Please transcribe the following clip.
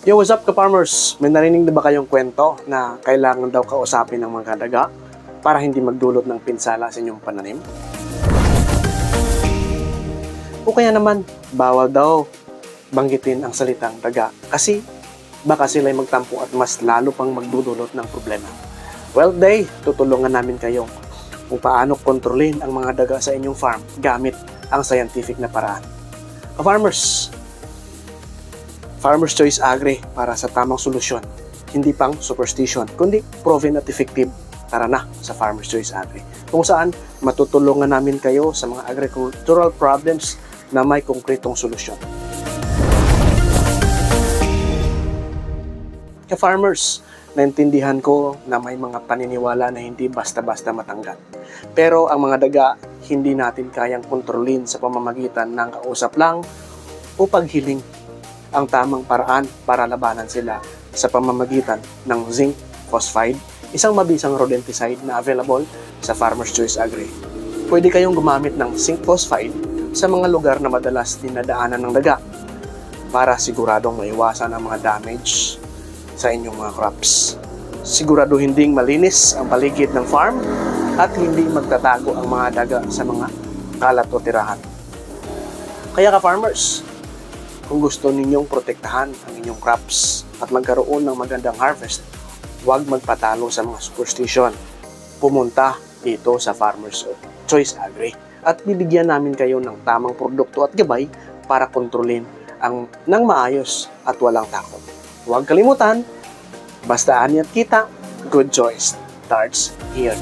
Yo, what's up ka-farmers? May narinig na ba kayong kwento na kailangan daw kausapin ng mga daga para hindi magdulot ng pinsala sa inyong pananim? O kaya naman, bawal daw banggitin ang salitang daga kasi baka sila'y magtampo at mas lalo pang magdudulot ng problema. Well, tutulungan namin kayo kung paano kontrolin ang mga daga sa inyong farm gamit ang scientific na paraan. Ka-farmers, Farmer's Choice Agri para sa tamang solusyon. Hindi pang superstition, kundi proven at effective. Tara na sa Farmer's Choice Agri. Kung saan matutulungan namin kayo sa mga agricultural problems na may konkretong solusyon. Ka-farmers, naintindihan ko na may mga paniniwala na hindi basta-basta matanggal. Pero ang mga daga, hindi natin kayang kontrolin sa pamamagitan ng kausap lang o paghiling. Ang tamang paraan para labanan sila sa pamamagitan ng zinc phosphide, isang mabisang rodenticide na available sa Farmer's Choice Agri. Pwede kayong gumamit ng zinc phosphide sa mga lugar na madalas dinadaanan ng daga para siguradong maiwasan ang mga damage sa inyong mga crops. Siguraduhin ding malinis ang paligid ng farm at hindi magtatago ang mga daga sa mga kalat o tirahan. Kaya ka-farmers, kung gusto ninyong protektahan ang inyong crops at magkaroon ng magandang harvest, huwag magpatalo sa mga superstition. Pumunta dito sa Farmer's Choice Agri at bibigyan namin kayo ng tamang produkto at gabay para kontrolin ng maayos at walang takot. Huwag kalimutan, basta ani at kita, good choice starts here.